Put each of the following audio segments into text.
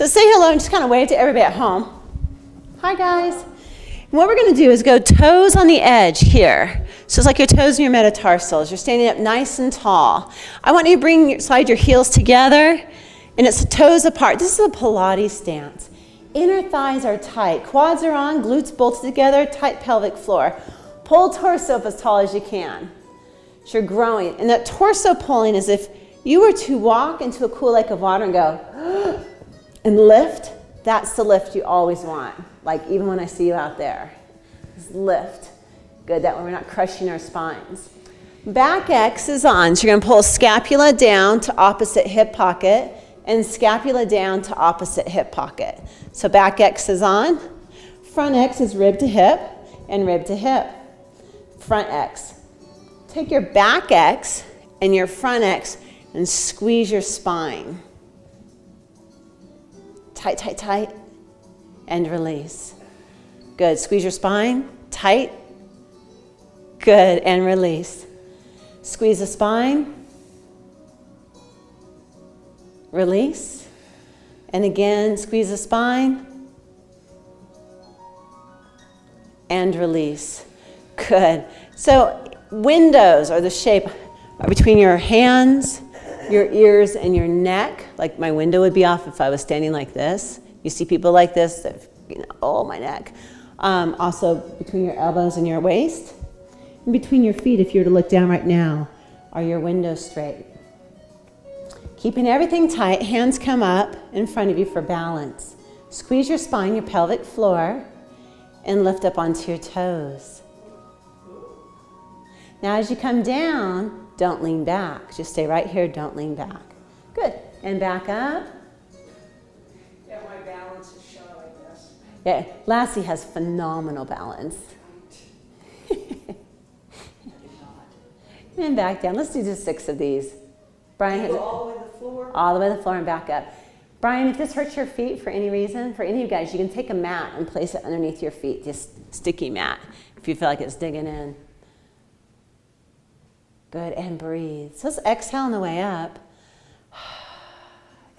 So say hello and just kind of wave to everybody at home. Hi, guys. And what we're going to do is go toes on the edge here. So it's like your toes and your metatarsals. You're standing up nice and tall. I want you to slide your heels together, and it's toes apart. This is a Pilates stance. Inner thighs are tight. Quads are on, glutes bolted together, tight pelvic floor. Pull torso up as tall as you can. So you're growing. And that torso pulling is if you were to walk into a cool lake of water and go, and lift, that's the lift you always want. Like even when I see you out there, just lift. Good, that way we're not crushing our spines. Back X is on, so you're gonna pull scapula down to opposite hip pocket and scapula down to opposite hip pocket. So back X is on, front X is rib to hip and rib to hip. Front X. Take your back X and your front X and squeeze your spine. Tight, tight, tight, and release. Good, squeeze your spine, tight. Good, and release. Squeeze the spine. Release. And again, squeeze the spine. And release. Good. So windows are the shape between your hands, your ears, and your neck. Like my window would be off if I was standing like this. You see people like this that, oh, my neck. Also between your elbows and your waist. And between your feet, if you were to look down right now, are your windows straight. Keeping everything tight, hands come up in front of you for balance. Squeeze your spine, your pelvic floor, and lift up onto your toes. Now as you come down, don't lean back. Just stay right here, don't lean back. Good, and back up. Yeah, my balance is shot like this. Yeah, Lassie has phenomenal balance. And back down. Let's do just 6 of these. Brian has all the way to the floor? All the way to the floor and back up. Brian, if this hurts your feet for any reason, for any of you guys, you can take a mat and place it underneath your feet, just sticky mat, if you feel like it's digging in. Good, and breathe. So let's exhale on the way up,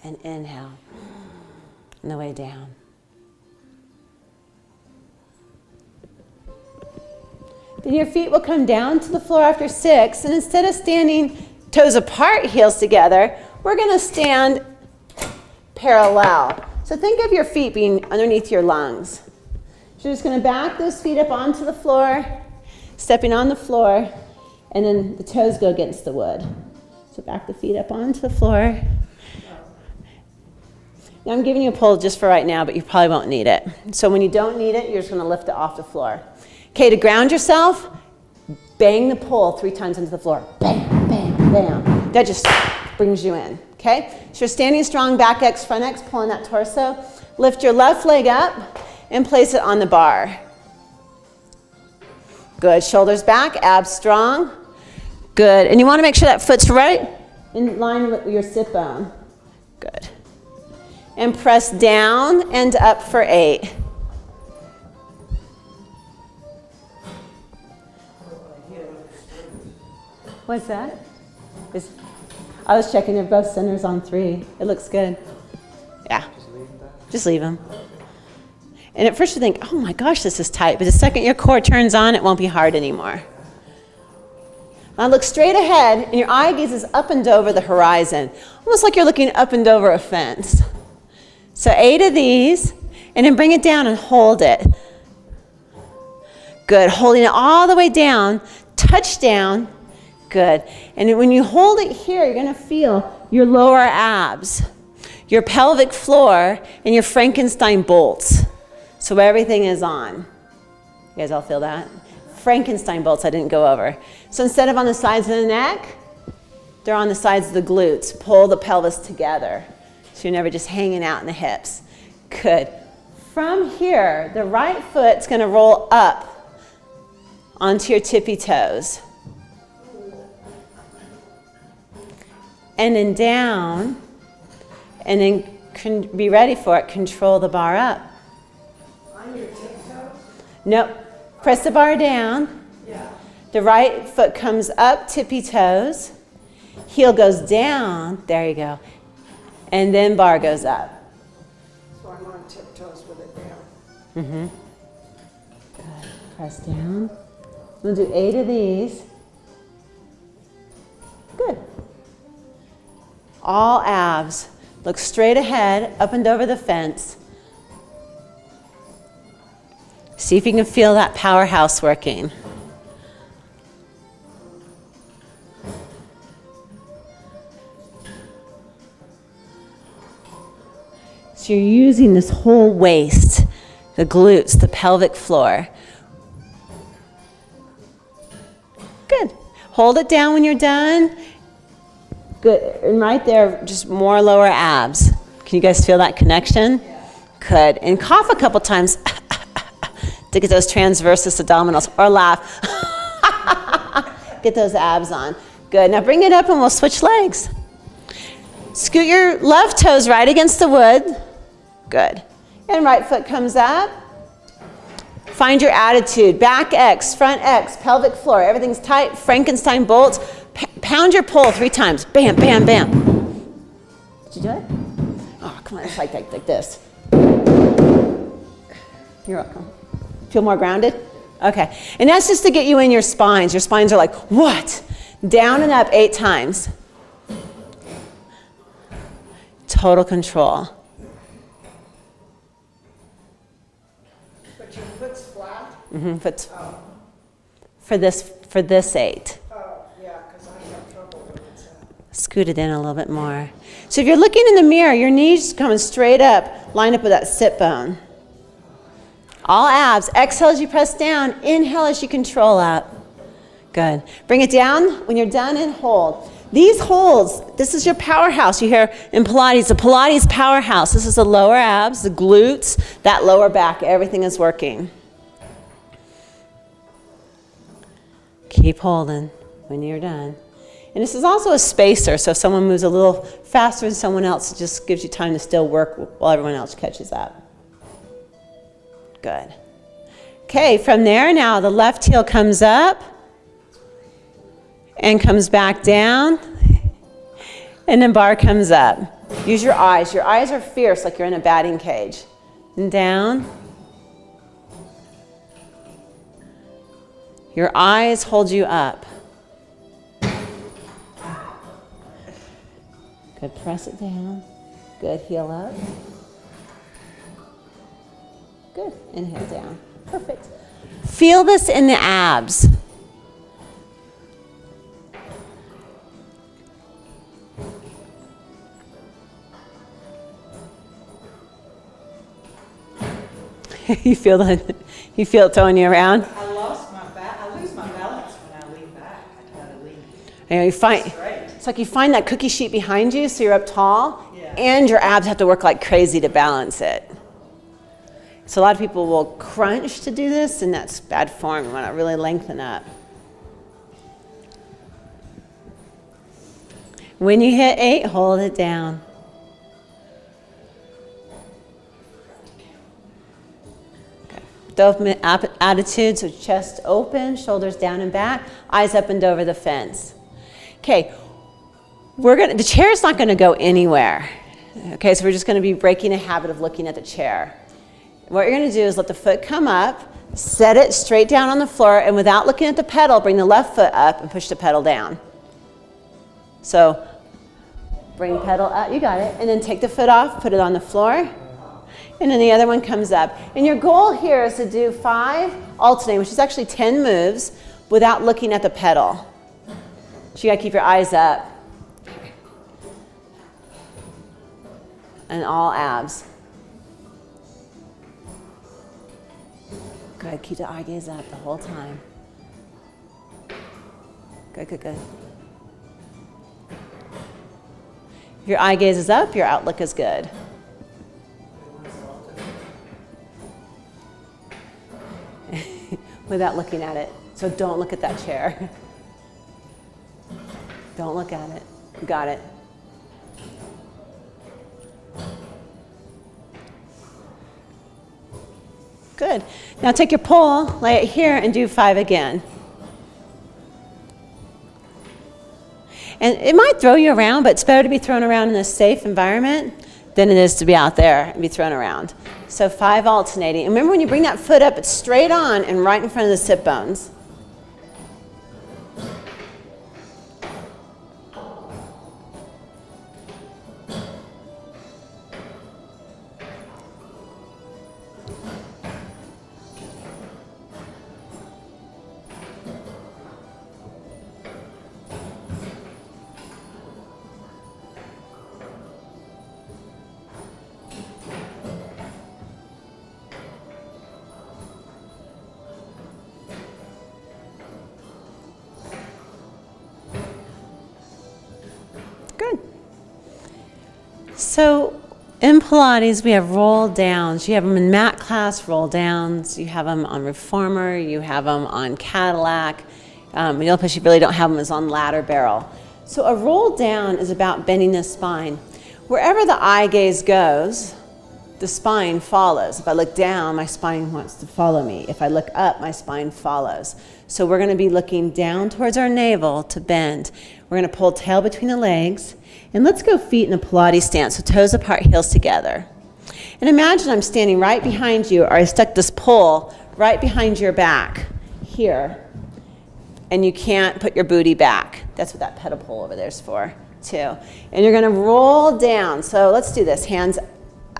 and inhale on the way down. Then your feet will come down to the floor after 6, and instead of standing toes apart, heels together, we're gonna stand parallel. So think of your feet being underneath your lungs. So you're just gonna back those feet up onto the floor, stepping on the floor, and then the toes go against the wood. So back the feet up onto the floor. Now I'm giving you a pull just for right now, but you probably won't need it. So when you don't need it, you're just gonna lift it off the floor. Okay, to ground yourself, bang the pole 3 times into the floor. Bam, bam, bam. That just brings you in, okay? So you're standing strong, back X, front X, pulling that torso. Lift your left leg up and place it on the bar. Good, shoulders back, abs strong. Good, and you wanna make sure that foot's right in line with your sit bone. Good. And press down and up for 8. What's that? I was checking, they're both centers on 3. It looks good. Yeah, just leave them. And at first you think, oh my gosh, this is tight. But the second your core turns on, it won't be hard anymore. Now look straight ahead, and your eye gaze is up and over the horizon. Almost like you're looking up and over a fence. So 8 of these, and then bring it down and hold it. Good, holding it all the way down, touch down. Good. And when you hold it here, you're going to feel your lower abs, your pelvic floor, and your Frankenstein bolts. So everything is on. You guys all feel that? Frankenstein bolts I didn't go over. So instead of on the sides of the neck, they're on the sides of the glutes. Pull the pelvis together. So you're never just hanging out in the hips. Good. From here, the right foot's going to roll up onto your tippy toes. And then down, and then be ready for it. Control the bar up. On your tiptoes? Nope. Press the bar down. Yeah. The right foot comes up, tippy toes. Heel goes down. There you go. And then bar goes up. So I'm on tiptoes with it down. Mm-hmm. Good. Press down. We'll do 8 of these. Good. All abs. Look straight ahead, up and over the fence. See if you can feel that powerhouse working. So you're using this whole waist, the glutes, the pelvic floor. Good. Hold it down when you're done. Good. And right there, just more lower abs. Can you guys feel that connection? Yeah. Good. And cough a couple times to get those transversus abdominals, or laugh. Get those abs on. Good. Now bring it up and we'll switch legs. Scoot your left toes right against the wood. Good. And right foot comes up. Find your attitude. Back X, front X, pelvic floor. Everything's tight. Frankenstein bolts. Pound your pole 3 times. Bam, bam, bam. Did you do it? Oh, come on. It's like this. You're welcome. Feel more grounded? Okay. And that's just to get you in your spines. Your spines are like, what? Down and up 8 times. Total control. But your foot's flat? Mm-hmm. For this 8. Oh, yeah, because I have trouble with it. Scoot it in a little bit more. So if you're looking in the mirror, your knees coming straight up, line up with that sit bone. All abs. Exhale as you press down. Inhale as you control up. Good. Bring it down. When you're done, and hold. These holds, this is your powerhouse. You hear in Pilates, the Pilates powerhouse. This is the lower abs, the glutes, that lower back. Everything is working. Keep holding when you're done. And this is also a spacer, so if someone moves a little faster than someone else, it just gives you time to still work while everyone else catches up. Good. Okay, from there now, the left heel comes up and comes back down, and then bar comes up. Use your eyes. Your eyes are fierce, like you're in a batting cage. And down. Your eyes hold you up. Good, press it down. Good, heel up. Good, inhale down. Perfect. Feel this in the abs. You feel that? You feel it throwing you around? I lose my balance when I lean back. I try to lean. You know, you find Straight. it's like you find that cookie sheet behind you, so you're up tall, Yeah. and your abs have to work like crazy to balance it. So a lot of people will crunch to do this, and that's bad form. You want to really lengthen up. When you hit 8, hold it down. Open attitude, so chest open, shoulders down and back, eyes up and over the fence. Okay, the chair's not gonna go anywhere. Okay, so we're just gonna be breaking a habit of looking at the chair. What you're gonna do is let the foot come up, set it straight down on the floor, and without looking at the pedal, bring the left foot up and push the pedal down. So, bring pedal up, you got it, and then take the foot off, put it on the floor, and then the other one comes up. And your goal here is to do 5 alternating, which is actually 10 moves, without looking at the pedal. So you gotta keep your eyes up. And all abs. Good, keep the eye gaze up the whole time. Good, good, good. If your eye gaze is up, your outlook is good. Without looking at it. So don't look at that chair. Don't look at it. You got it. Good. Now take your pole, lay it here, and do 5 again. And it might throw you around, but it's better to be thrown around in a safe environment than it is to be out there and be thrown around. So 5 alternating. And remember, when you bring that foot up, it's straight on and right in front of the sit bones. Good. So in Pilates, we have roll downs. You have them in mat class, roll downs. You have them on reformer. You have them on Cadillac. The only place you really don't have them is on ladder barrel. So a roll down is about bending the spine. Wherever the eye gaze goes, the spine follows. If I look down, my spine wants to follow me. If I look up, my spine follows. So we're going to be looking down towards our navel to bend. We're going to pull tail between the legs. And let's go feet in a Pilates stance, so toes apart, heels together. And imagine I'm standing right behind you, or I stuck this pole right behind your back here. And you can't put your booty back. That's what that pedal pole over there is for, too. And you're going to roll down. So let's do this. Hands,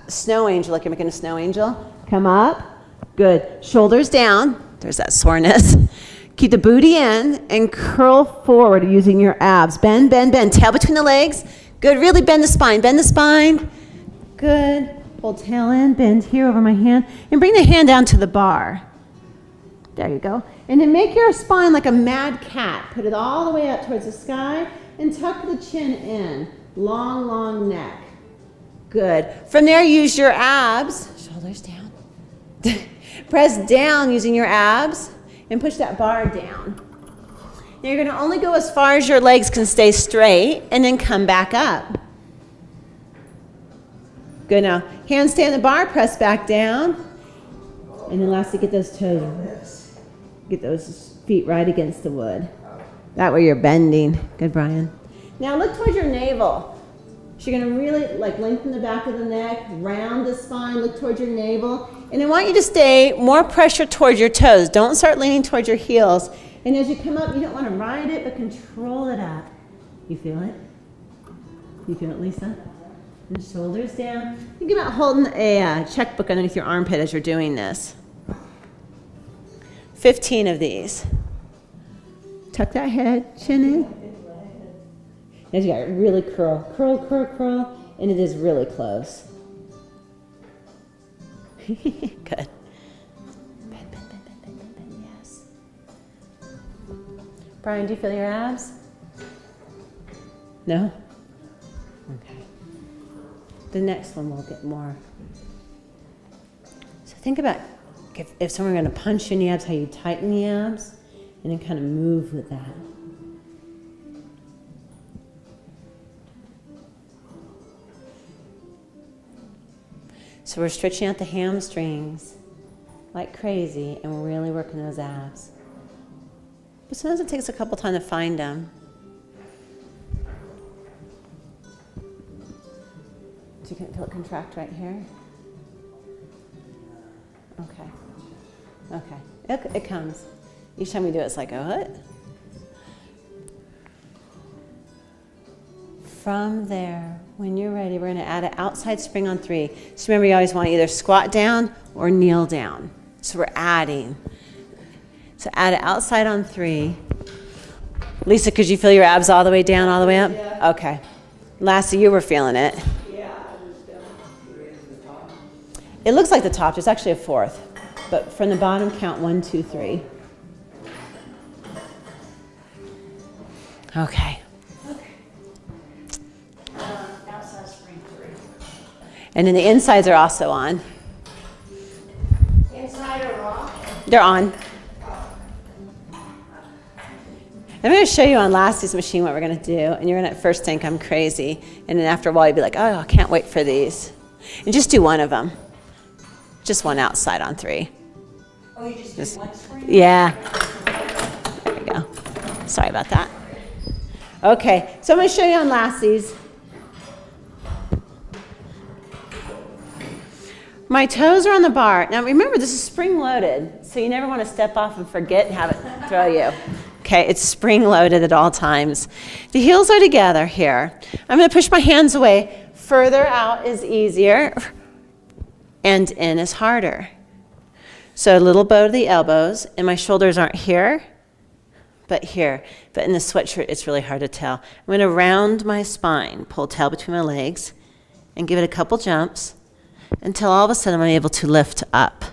snow angel, like you're making a snow angel. Come up. Good. Shoulders down. There's that soreness. Keep the booty in and curl forward using your abs. Bend, bend, bend. Tail between the legs. Good. Really bend the spine. Bend the spine. Good. Pull tail in. Bend here over my hand. And bring the hand down to the bar. There you go. And then make your spine like a mad cat. Put it all the way up towards the sky and tuck the chin in. Long, long neck. Good. From there, use your abs. Shoulders down. Press down using your abs and push that bar down. Now you're going to only go as far as your legs can stay straight and then come back up. Good. Now, hands stay on the bar, press back down. And then lastly, get those toes, get those feet right against the wood. That way you're bending. Good, Brian. Now look towards your navel. So you're going to really lengthen the back of the neck, round the spine, look towards your navel. And I want you to stay more pressure towards your toes. Don't start leaning towards your heels. And as you come up, you don't want to ride it, but control it up. You feel it? You feel it, Lisa? And shoulders down. Think about holding a checkbook underneath your armpit as you're doing this. 15 of these. Tuck that head, chin in. As you got it, really curl, curl, curl, curl, and it is really close. Good. Bend, bend, bend, bend, bend, bend, yes. Brian, do you feel your abs? No? Okay. The next one will get more. So think about if someone were going to punch you in the abs, how you tighten the abs, and then kind of move with that. So we're stretching out the hamstrings like crazy, and we're really working those abs. But sometimes it takes a couple times to find them. Do you feel it contract right here? Okay. Okay. It comes. Each time we do it, it's like, oh, what? From there, when you're ready, we're going to add an outside spring on 3. So remember, you always want to either squat down or kneel down. So we're adding. So add it outside on 3. Lisa, could you feel your abs all the way down, all the way up? Yeah. Okay. Lassie, you were feeling it. Yeah, I was down. It looks like the top. There's actually a 4th. But from the bottom, count 1, 2, 3. Okay. Outside spring 3. And then the insides are also on. Inside or off? They're on. I'm going to show you on Lassie's machine what we're going to do. And you're going to at first think I'm crazy. And then after a while, you'll be like, oh, I can't wait for these. And just do one of them. Just one outside on 3. Oh, you just do one spring? Yeah. There you go. Sorry about that. Okay, so I'm going to show you on Lassie's. My toes are on the bar. Now remember, this is spring-loaded, so you never want to step off and forget and have it throw you. Okay, it's spring-loaded at all times. The heels are together here. I'm going to push my hands away. Further out is easier, and in is harder. So a little bow to the elbows, and my shoulders aren't here, but here. But in the sweatshirt, it's really hard to tell. I'm going to round my spine, pull tail between my legs, and give it a couple jumps until all of a sudden I'm able to lift up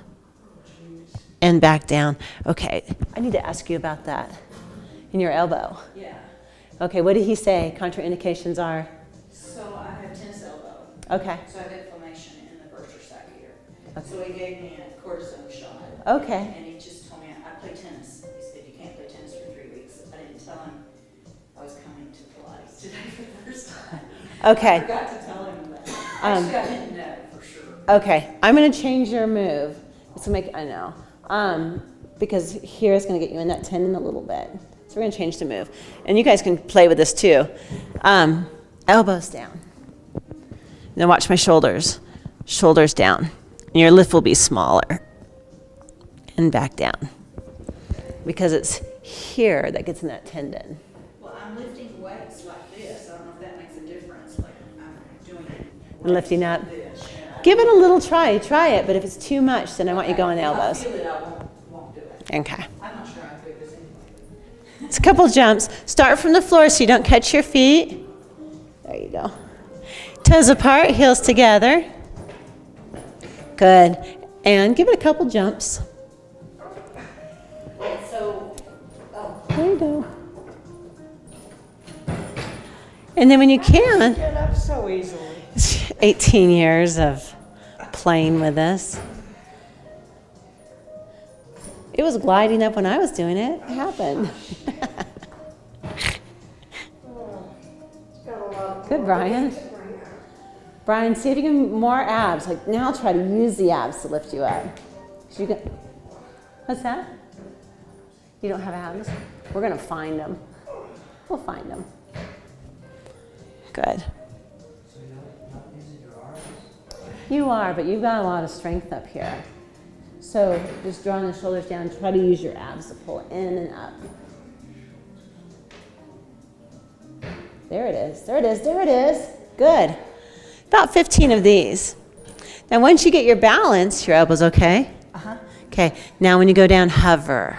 and back down. Okay, I need to ask you about that. In your elbow. Yeah. Okay, what did he say contraindications are? So I have tennis elbow. Okay. So I have inflammation in the bursa sac here. Okay. So he gave me a cortisone shot. Okay. And he just told me I play tennis. He said you can't play tennis for 3 weeks. I didn't tell him I was coming to Pilates today for the first time. Okay. I forgot to tell him that. Actually, I didn't know for sure. Okay, I'm going to change your move. This will make, I know, because here is going to get you in that tendon a little bit. So we're going to change the move. And you guys can play with this too. Elbows down. Now watch my shoulders. Shoulders down. And your lift will be smaller. And back down. Because it's here that gets in that tendon. Well, I'm lifting weights like this. I don't know if that makes a difference. Like I'm doing And lifting up. like this. Yeah. Give it a little try. Try it. But if it's too much, then I want you going If I elbows. feel it, I won't do it. Okay. I'm not sure I'm good this anyway. It's a couple jumps. Start from the floor so you don't catch your feet. There you go. Toes apart, heels together. Good. And give it a couple jumps. So, There you go. And then when you can, Get up so easily. 18 years of playing with this. It was gliding up when I was doing it. It happened. Good, Brian. Brian, see if you can more abs. Like now, try to use the abs to lift you up. So you can, what's that? You don't have abs? We're gonna find them. We'll find them. Good. You are, but you've got a lot of strength up here. So just drawing the shoulders down, try to use your abs to pull in and up. There it is, there it is, there it is. Good. About 15 of these. Now once you get your balance, your elbows okay? uh-huh. Okay, now when you go down, hover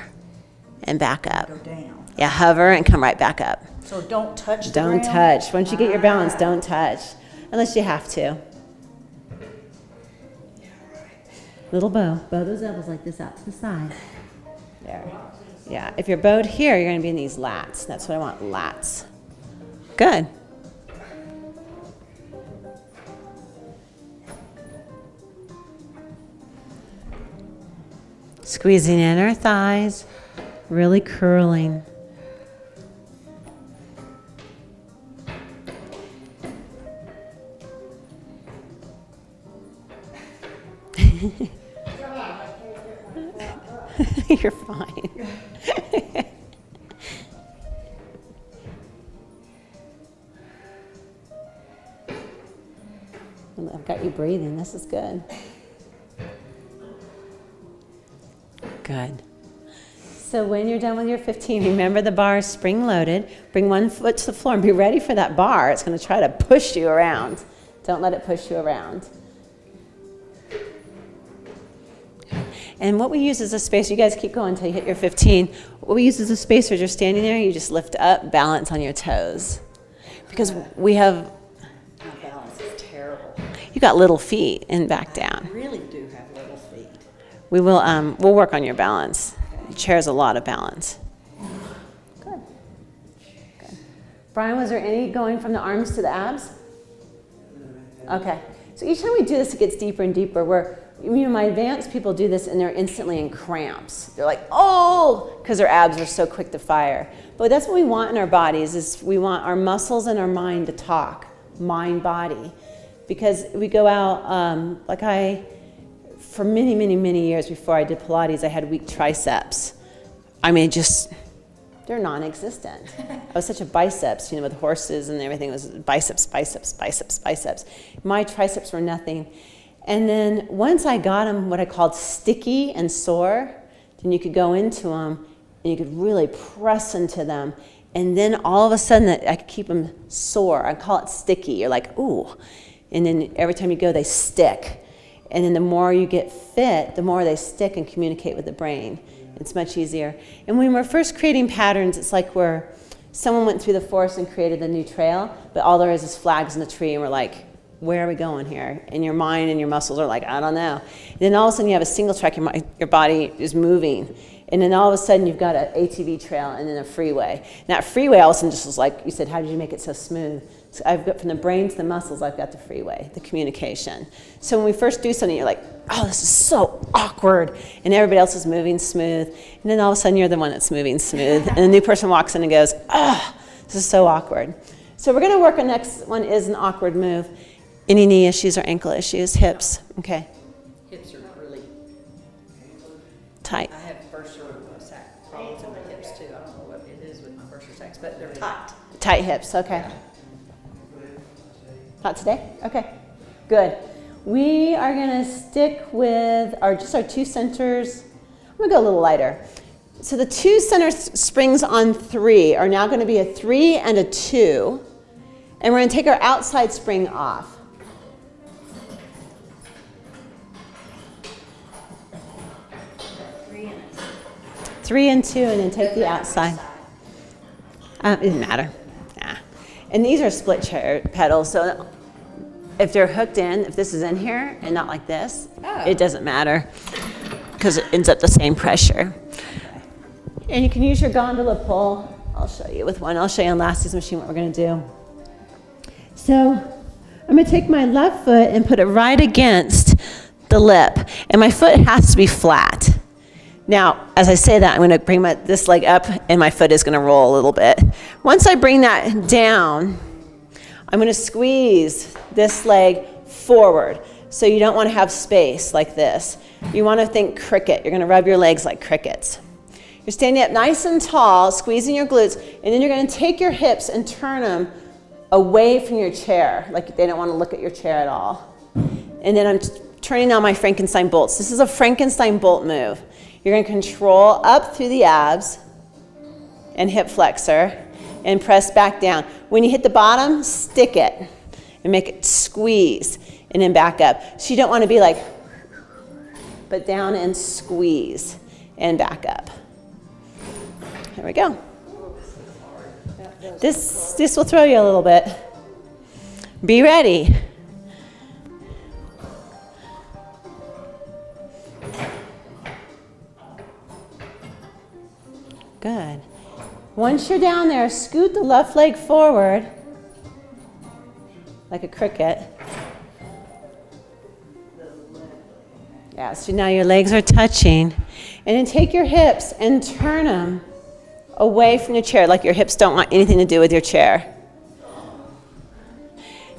and back up. Go down. Yeah, hover and come right back up. So don't touch the Don't ground? touch. Once you get your balance, don't touch. Unless you have to. Little bow. Bow those elbows like this out to the side. There. Yeah, if you're bowed here, you're going to be in these lats. That's what I want, lats. Good. Squeezing in our thighs, really curling. You're fine. I've got you breathing. This is good. Good. So when you're done with your 15, remember the bar is spring-loaded. Bring one foot to the floor and be ready for that bar. It's going to try to push you around. Don't let it push you around. And what we use as a spacer, you guys keep going until you hit your 15. What we use as a spacer is you're standing there, you just lift up, balance on your toes. Because we have, My balance is terrible. you got little feet and back down. I really do have little feet. We will, we'll work on your balance. The chair has a lot of balance. Good. Good. Brian, was there any going from the arms to the abs? Okay. So each time we do this, it gets deeper and deeper. My advanced people do this and they're instantly in cramps. They're like, oh, because their abs are so quick to fire. But that's what we want in our bodies, is we want our muscles and our mind to talk, mind, body. Because we go out, for many, many, many years before I did Pilates, I had weak triceps. I mean, they're non-existent. I was such a biceps, with horses and everything. It was biceps, biceps, biceps, biceps. My triceps were nothing. And then once I got them what I called sticky and sore, then you could go into them and you could really press into them. And then all of a sudden I could keep them sore. I call it sticky. You're like, ooh. And then every time you go, they stick. And then the more you get fit, the more they stick and communicate with the brain. It's much easier. And when we're first creating patterns, it's like someone went through the forest and created a new trail, but all there is flags in the tree, and we're like, where are we going here? And your mind and your muscles are like, I don't know. And then all of a sudden you have a single track, your body is moving. And then all of a sudden you've got an ATV trail and then a freeway. And that freeway all of a sudden just was like, you said, how did you make it so smooth? So I've got from the brain to the muscles, I've got the freeway, the communication. So when we first do something, you're like, oh, this is so awkward. And everybody else is moving smooth. And then all of a sudden you're the one that's moving smooth. And the new person walks in and goes, oh, this is so awkward. So we're going to work on next one is an awkward move. Any knee issues or ankle issues? Hips? Okay. Hips are really Tight. I have bursa sac problems in my hips too. I don't know what it is with my bursa sacs, but they're tight. Tight hips, okay. Not today? Okay, good. We are gonna stick with just our two centers. I'm gonna go a little lighter. So the two center springs on 3 are now gonna be a 3 and a 2. And we're gonna take our outside spring off. Three and 2, and then take the outside. It doesn't matter. Nah. And these are split chair pedals, so if they're hooked in, if this is in here and not like this, it doesn't matter because it ends up the same pressure. And you can use your gondola pull. I'll show you with one. I'll show you on Lassie's machine what we're going to do. So I'm going to take my left foot and put it right against the lip, and my foot has to be flat. Now, as I say that, I'm going to bring this leg up, and my foot is going to roll a little bit. Once I bring that down, I'm going to squeeze this leg forward. So you don't want to have space like this. You want to think cricket. You're going to rub your legs like crickets. You're standing up nice and tall, squeezing your glutes, and then you're going to take your hips and turn them away from your chair, like they don't want to look at your chair at all. And then I'm turning on my Frankenstein bolts. This is a Frankenstein bolt move. You're going to control up through the abs and hip flexor and press back down. When you hit the bottom, stick it and make it squeeze and then back up. So you don't want to be like, but down and squeeze and back up. There we go. This will throw you a little bit. Be ready. Good. Once you're down there, scoot the left leg forward like a cricket. Yeah, so now your legs are touching. And then take your hips and turn them away from your chair, like your hips don't want anything to do with your chair.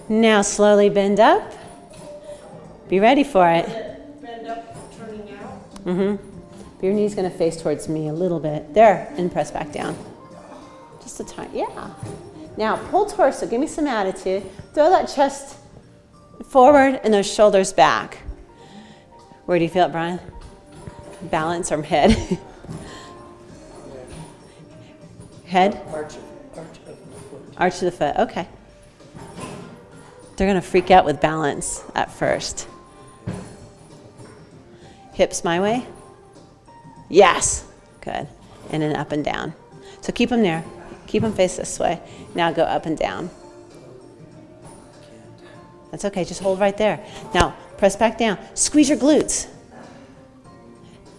Now slowly bend up. Be ready for it. Bend up, turning out. Mm-hmm. Your knee's going to face towards me a little bit. There, and press back down. Just a tiny, yeah. Now pull torso, give me some attitude. Throw that chest forward and those shoulders back. Where do you feel it, Brian? Balance or head? Head? Arch of the foot. Arch of the foot, okay. They're going to freak out with balance at first. Hips my way? Yes. Good. And then up and down. So keep them there. Keep them face this way. Now go up and down. That's okay. Just hold right there. Now press back down. Squeeze your glutes.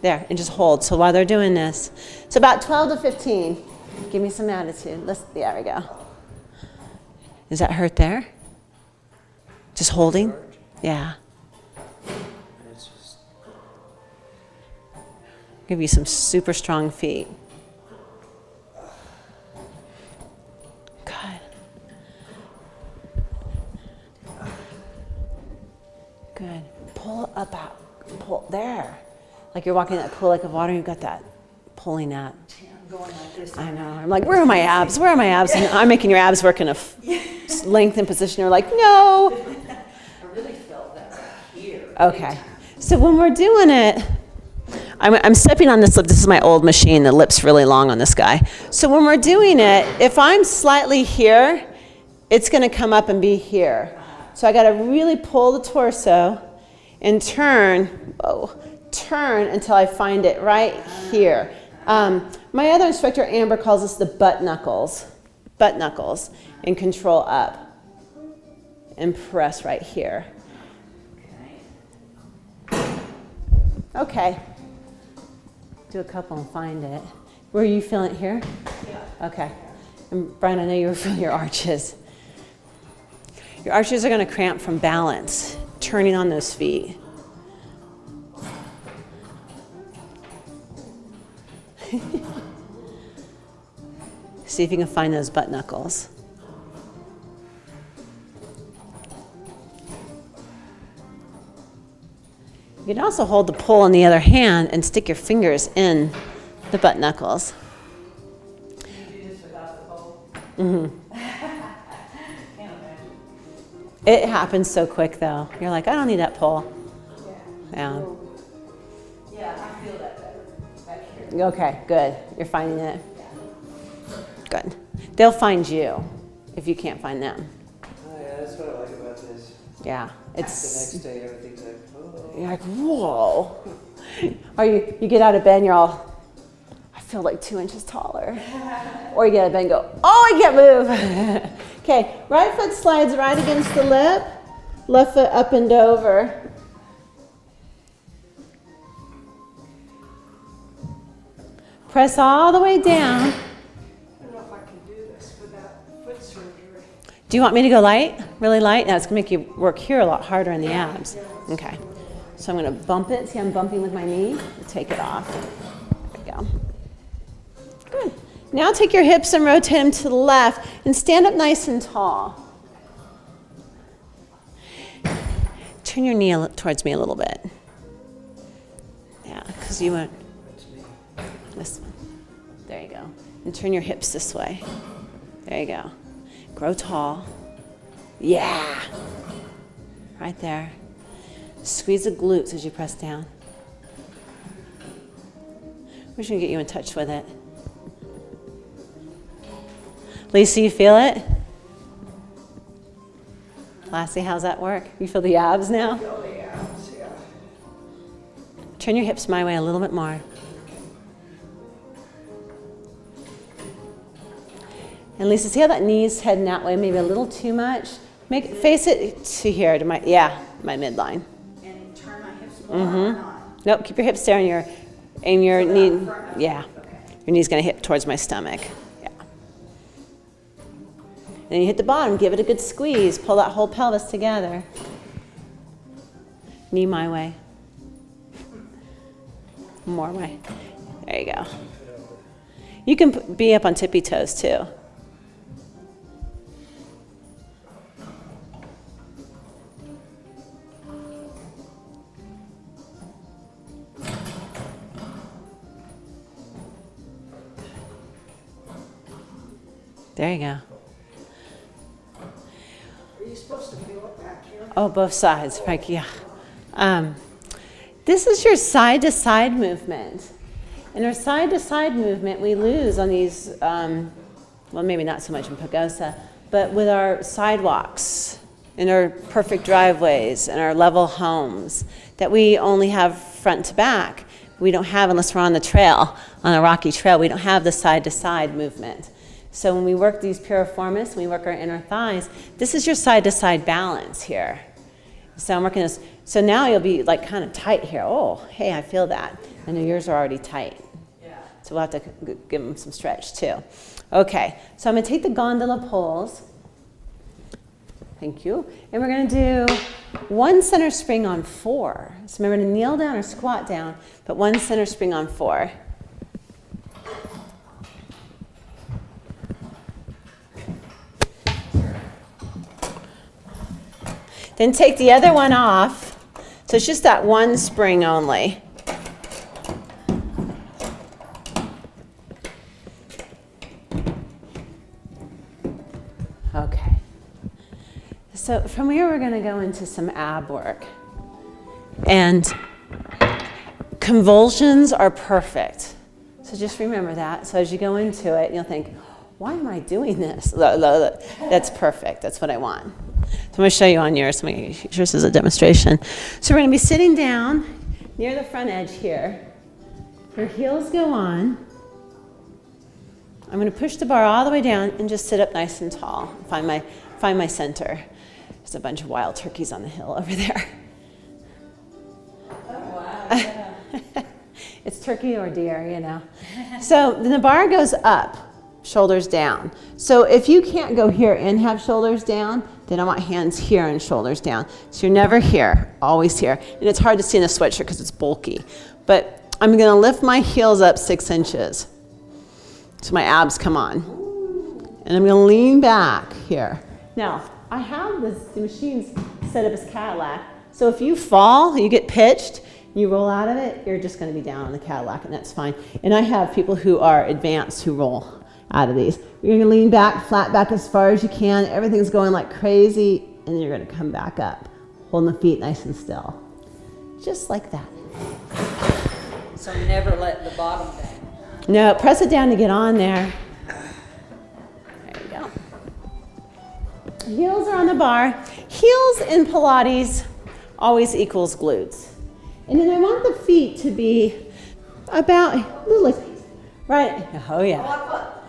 There. And just hold. So while they're doing this. So about 12 to 15. Give me some attitude. There we go. Does that hurt there? Just holding? Yeah. Give you some super strong feet. Good. Good. Pull up out. Pull there. Like you're walking in that pool like of water, you've got that pulling up. I'm going like this. I know. I'm like, where are my abs? Where are my abs? And I'm making your abs work in a lengthened position. You're like, no. I really felt that right here. Okay. So when we're doing it, I'm stepping on this lip. This is my old machine. The lip's really long on this guy. So when we're doing it, if I'm slightly here, it's going to come up and be here. So I got to really pull the torso and turn until I find it right here. My other instructor, Amber, calls this the butt knuckles, and control up and press right here. Okay. Do a couple and find it. Were you feeling it here? Yeah. Okay. And Brian, I know you were feeling your arches. Your arches are going to cramp from balance, turning on those feet. See if you can find those butt knuckles. You can also hold the pole in the other hand and stick your fingers in the butt knuckles. You do this without the pole? Mm-hmm. Can't imagine. It happens so quick, though. You're like, I don't need that pole. Yeah. Yeah. Yeah, I feel that better back here. Okay, good. You're finding it. Good. They'll find you if you can't find them. Oh yeah, that's what I like about this. Yeah, The it's. next day, everything's like, oh. You're like, whoa. Or you get out of bed and you're all, I feel like 2 inches taller. Or you get out of bed and go, oh, I can't move. Okay, right foot slides right against the lip, left foot up and over. Press all the way down. I don't know if I can do this without foot surgery. Do you want me to go light? Really light? No, it's going to make you work here a lot harder in the abs. Okay. So I'm going to bump it. See, I'm bumping with my knee. Take it off. There we go. Good. Now take your hips and rotate them to the left and stand up nice and tall. Turn your knee towards me a little bit. Yeah, because you went this one. There you go. And turn your hips this way. There you go. Grow tall. Yeah. Right there. Squeeze the glutes as you press down. We're just going to get you in touch with it. Lisa, you feel it? Lassie, how's that work? You feel the abs now? Oh, the abs, yeah. Turn your hips my way a little bit more. And Lisa, see how that knee's heading that way, maybe a little too much? Face it to here, to my midline. And turn my hips more or not? Nope, keep your hips there and your knee, front. yeah. Okay. Your knee's gonna hit towards my stomach, yeah. And then you hit the bottom, give it a good squeeze, pull that whole pelvis together. Knee my way. More way. There you go. You can be up on tippy toes too. There you go. Are you supposed to feel it back here? Oh, both sides, right, yeah. This is your side-to-side movement. In our side-to-side movement, we lose on these, well, maybe not so much in Pagosa, but with our sidewalks, in our perfect driveways, and our level homes, that we only have front to back. We don't have, unless we're on the trail, on a rocky trail, we don't have the side-to-side movement. So when we work these piriformis, when we work our inner thighs, this is your side-to-side balance here. So I'm working this. So now you'll be like kind of tight here. Oh, hey, I feel that. I know yours are already tight. Yeah. So we'll have to give them some stretch too. Okay, so I'm going to take the gondola poles. Thank you. And we're going to do one center spring on 4. So remember to kneel down or squat down, but one center spring on 4. Then take the other one off. So it's just that one spring only. Okay. So from here we're going to go into some ab work. And convulsions are perfect. So just remember that. So as you go into it, you'll think, why am I doing this? That's perfect. That's what I want. So I'm going to show you on yours. I'm going to use yours as a demonstration. So we're going to be sitting down near the front edge here. Your heels go on. I'm going to push the bar all the way down and just sit up nice and tall. Find my center. There's a bunch of wild turkeys on the hill over there. Oh, wow, yeah. It's turkey or deer, you know. So then the bar goes up, shoulders down. So if you can't go here and have shoulders down, then I want hands here and shoulders down. So you're never here, always here. And it's hard to see in a sweatshirt because it's bulky. But I'm going to lift my heels up 6 inches so my abs come on. And I'm going to lean back here. Now, I have the machines set up as Cadillac. So if you fall, you get pitched, you roll out of it, you're just going to be down on the Cadillac, and that's fine. And I have people who are advanced who roll out of these. You're going to lean back, flat back as far as you can. Everything's going like crazy, and then you're going to come back up, holding the feet nice and still. Just like that. So never let the bottom down. No, press it down to get on there. There you go. Heels are on the bar. Heels in Pilates always equals glutes. And then I want the feet to be about a little like, right? Oh yeah. I thought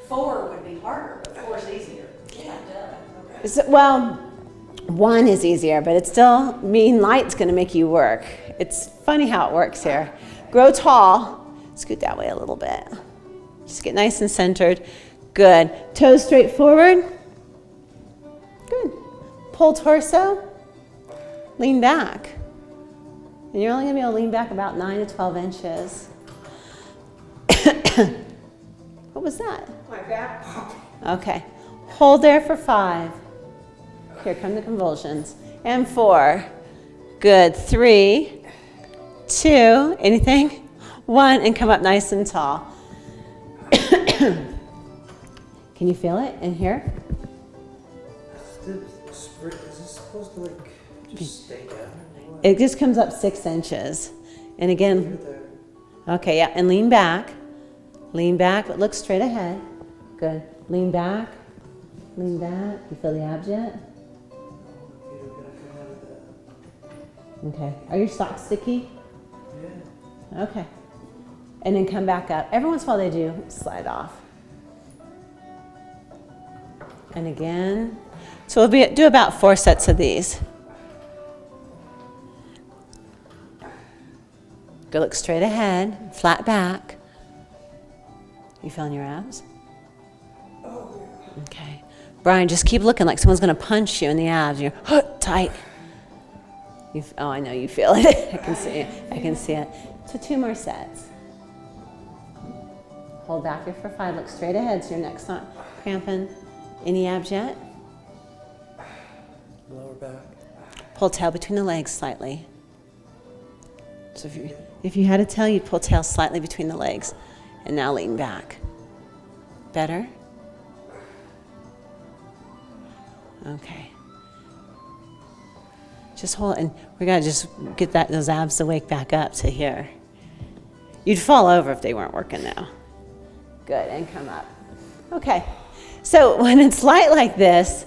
4 would be harder, but 4 is easier. Yeah, duh. So, well, 1 is easier, but it's still light's going to make you work. It's funny how it works here. Grow tall. Scoot that way a little bit. Just get nice and centered. Good. Toes straight forward. Good. Pull torso. Lean back. And you're only going to be able to lean back about 9 to 12 inches. What was that? My back popped. Okay. Hold there for 5. Here come the convulsions. And 4. Good. 3, 2, anything? 1, and come up nice and tall. Can you feel it in here? Is this supposed to like just stay down? Or what? It just comes up 6 inches. And again, okay, yeah, and lean back. Lean back, but look straight ahead. Good. Lean back. Lean back. You feel the abs yet? You're gonna come out of that. Okay. Are your socks sticky? Yeah. Okay. And then come back up. Every once in a while they do slide off. And again. So we'll do about 4 sets of these. Go look straight ahead, flat back. You feeling your abs? Okay. Brian, just keep looking like someone's going to punch you in the abs. You're tight. Oh, I know you feel it. I can see it. I can see it. So 2 more sets. Hold back here for 5. Look straight ahead so your neck's not cramping. Any abs yet? Lower back. Pull tail between the legs slightly. So if you had a tail, you'd pull tail slightly between the legs. And now lean back. Better? Okay. Just hold, and we gotta just get those abs to wake back up to here. You'd fall over if they weren't working now. Good, and come up. Okay. So when it's light like this,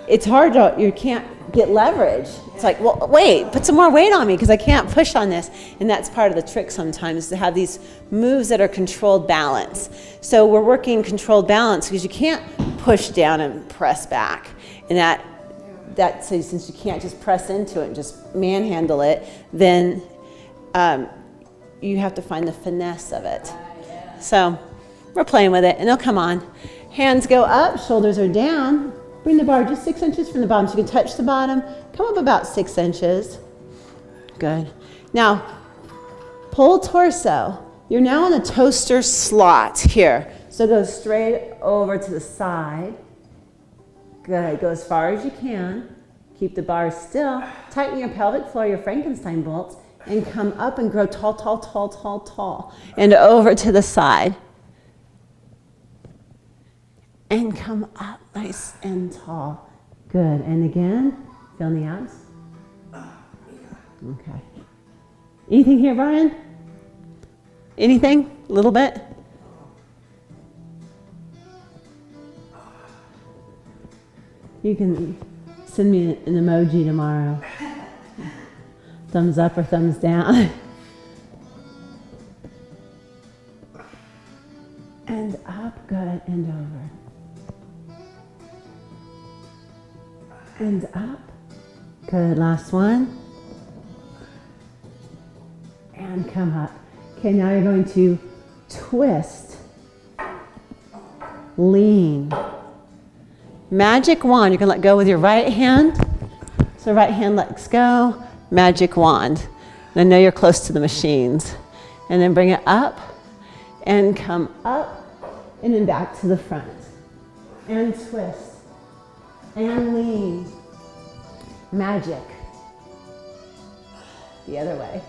it's hard to, you can't get leverage. It's like, well, wait, put some more weight on me because I can't push on this. And that's part of the trick sometimes, to have these moves that are controlled balance. So we're working controlled balance because you can't push down and press back. And so since you can't just press into it and just manhandle it, then you have to find the finesse of it. So we're playing with it, and it'll come on. Hands go up, shoulders are down. Bring the bar just 6 inches from the bottom so you can touch the bottom. Come up about 6 inches. Good. Now, pull torso. You're now in a toaster slot here. So go straight over to the side. Good. Go as far as you can. Keep the bar still. Tighten your pelvic floor, your Frankenstein bolts, and come up and grow tall, tall, tall, tall, tall. And over to the side. And come up nice and tall. Good. And again, feel the abs? Okay. Anything here, Brian? Anything? A little bit? You can send me an emoji tomorrow. Thumbs up or thumbs down. And up, good, and over. And up, good, last one. And come up. Okay, now you're going to twist, lean. Magic wand, you're gonna let go with your right hand. So right hand lets go, magic wand. And I know you're close to the machines. And then bring it up and come up and then back to the front. And twist, and lean. Magic. The other way.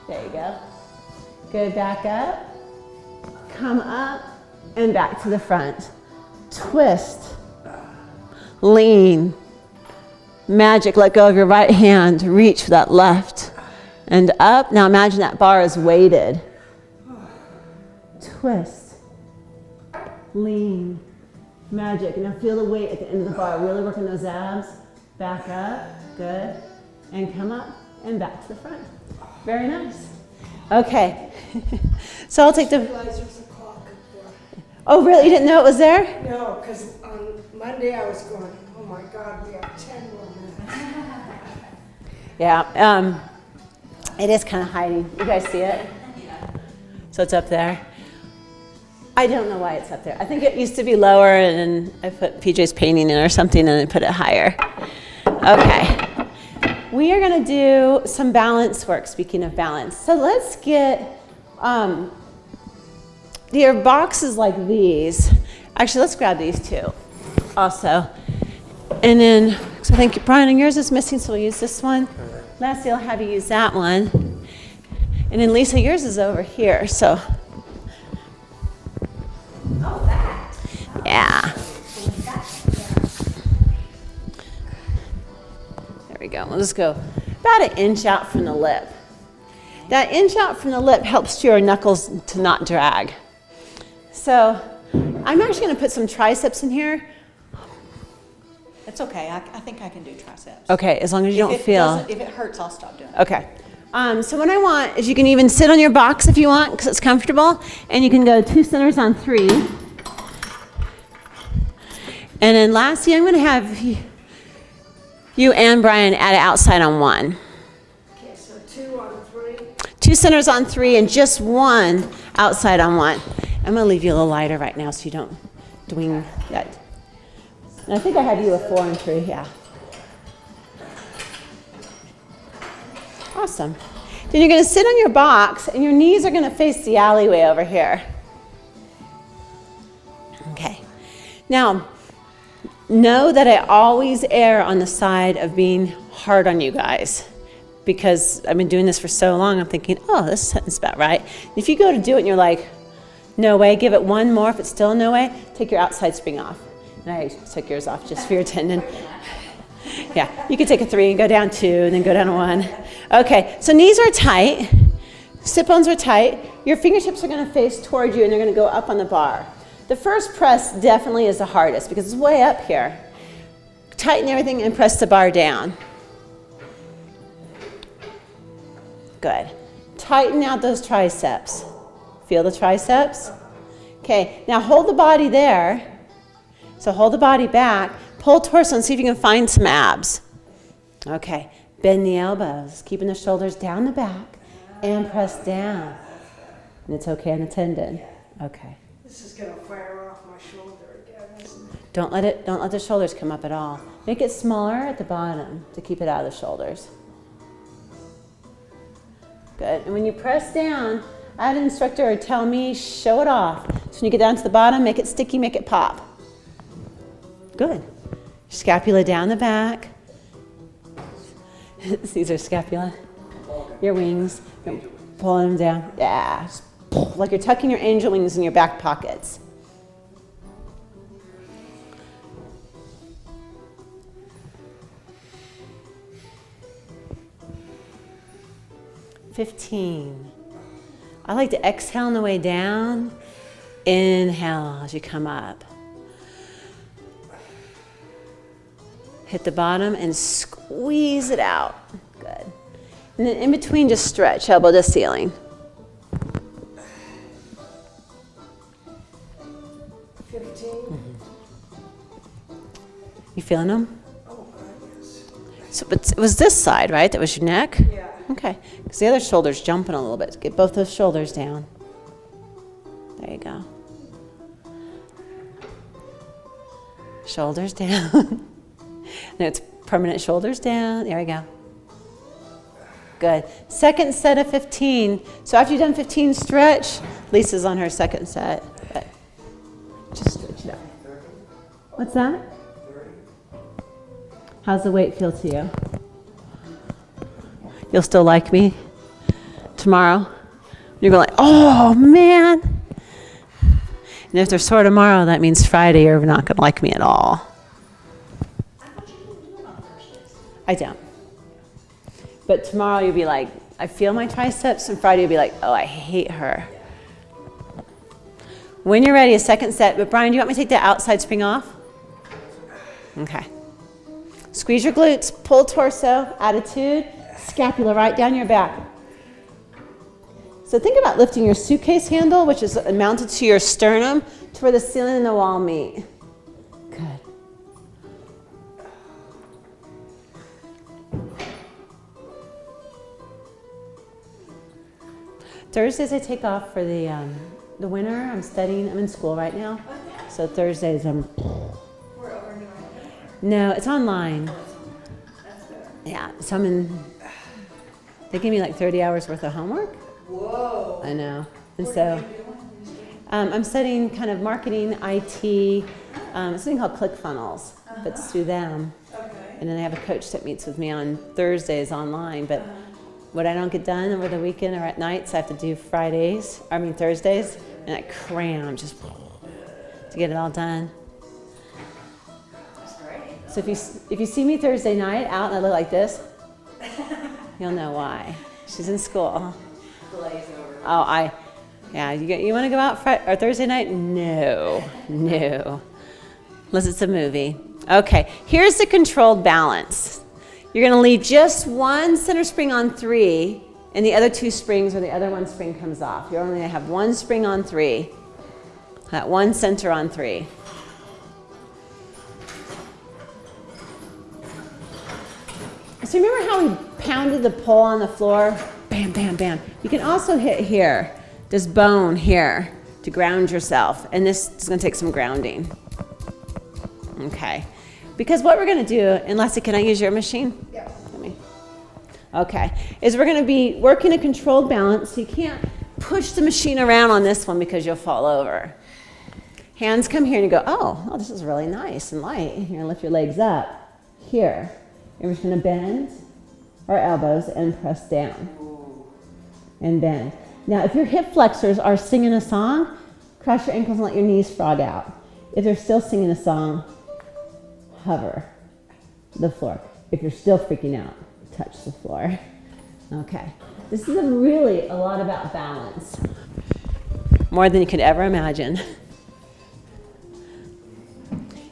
There you go. Good, back up. Come up and back to the front. Twist. Lean. Magic, let go of your right hand. Reach for that left. And up. Now imagine that bar is weighted. Twist. Lean. Magic. Now feel the weight at the end of the bar. Really working those abs. Back up. Good. And come up and back to the front. Very nice. Okay. So I'll take the... I realized there's a clock up there. Oh, really? You didn't know it was there? No, because on Monday I was going, oh my God, we have 10 more minutes. Yeah. It is kind of hiding. You guys see it? Yeah. So it's up there. I don't know why it's up there. I think it used to be lower, and I put PJ's painting in or something, and I put it higher. Okay. We are going to do some balance work, speaking of balance. So let's get your boxes like these. Actually, let's grab these two also. And then, so I think, Brian, yours is missing, so we'll use this one. Leslie, I'll have you use that one. And then Lisa, yours is over here, so. Oh, that. Yeah. There we go. We'll just go about an inch out from the lip. That inch out from the lip helps your knuckles to not drag. So I'm actually going to put some triceps in here. It's okay. I think I can do triceps. Okay, as long as you don't feel. If it hurts, I'll stop doing it. Okay. So what I want is you can even sit on your box if you want because it's comfortable, and you can go 2 centers on 3. And then lastly, I'm going to have you and Brian add it outside on 1. Okay, so 2 on 3. 2 centers on 3 and just 1 outside on 1. I'm going to leave you a little lighter right now so you don't dwing that. And I think I have you a 4 and 3, yeah. Awesome. Then you're going to sit on your box and your knees are going to face the alleyway over here. Okay. Now, know that I always err on the side of being hard on you guys because I've been doing this for so long. I'm thinking, oh, this is about right. If you go to do it and you're like, no way, give it 1 more. If it's still no way, take your outside spring off. And I took yours off just for your tendon. Yeah, you could take a 3 and go down 2 and then go down to 1. Okay, so knees are tight, sit bones are tight. Your fingertips are going to face toward you and they're going to go up on the bar. The first press definitely is the hardest because it's way up here. Tighten everything and press the bar down. Good. Tighten out those triceps. Feel the triceps? Okay, now hold the body there. So hold the body back, pull torso and see if you can find some abs. Okay, bend the elbows, keeping the shoulders down the back and press down. And it's okay on the tendon. Okay. This is going to fire off my shoulder again, isn't it? Don't let the shoulders come up at all. Make it smaller at the bottom to keep it out of the shoulders. Good. And when you press down, I had an instructor tell me, show it off. So when you get down to the bottom, make it sticky, make it pop. Good. Scapula down the back. These are scapula. Your wings. Pulling them down. Yeah. Like you're tucking your angel wings in your back pockets. 15. I like to exhale on the way down. Inhale as you come up. Hit the bottom and squeeze it out. Good. And then in between, just stretch, elbow to ceiling. 15. You feeling them? Oh, God, yes. So it was this side, right? That was your neck? Yeah. Okay. Because the other shoulder's jumping a little bit. Get both those shoulders down. There you go. Shoulders down. Now it's permanent shoulders down. There we go. Good. Second set of 15. So after you've done 15, stretch. Lisa's on her second set. But just stretch it out. What's that? How's the weight feel to you? You'll still like me tomorrow? You're going like, oh, man. And if they're sore tomorrow, that means Friday you're not going to like me at all. I don't. But tomorrow you'll be like, I feel my triceps, and Friday you'll be like, oh, I hate her. When you're ready, a second set. But Brian, do you want me to take the outside spring off? Okay. Squeeze your glutes, pull torso, attitude, scapula right down your back. So think about lifting your suitcase handle, which is mounted to your sternum, to where the ceiling and the wall meet. Good. Thursdays I take off for the winter. I'm studying. I'm in school right now. So Thursdays I'm... No, it's online. Yeah, so they give me like 30 hours worth of homework. Whoa. I know. And so I'm studying kind of marketing, IT, something called ClickFunnels, but it's through them. Okay. And then I have a coach that meets with me on Thursdays online, but what I don't get done over the weekend or at nights, I have to do Thursdays, and I cram just to get it all done. So if you see me Thursday night out and I look like this, you'll know why. She's in school. Oh, you want to go out or Thursday night? No. Unless it's a movie. Okay, here's the controlled balance. You're going to leave just one center spring on 3, and the other 2 springs or the other one spring comes off. You're only going to have 1 spring on 3, that 1 center on 3. So remember how we pounded the pole on the floor? Bam, bam, bam. You can also hit here, this bone here, to ground yourself. And this is going to take some grounding. Okay. Because what we're going to do, and Leslie, can I use your machine? Yeah. Okay. Is we're going to be working a controlled balance. So you can't push the machine around on this one because you'll fall over. Hands come here and you go, oh, this is really nice and light. You're going to lift your legs up here. You're just going to bend our elbows and press down and bend. Now, if your hip flexors are singing a song, cross your ankles and let your knees frog out. If they're still singing a song, hover the floor. If you're still freaking out, touch the floor. Okay. This is really a lot about balance. More than you could ever imagine.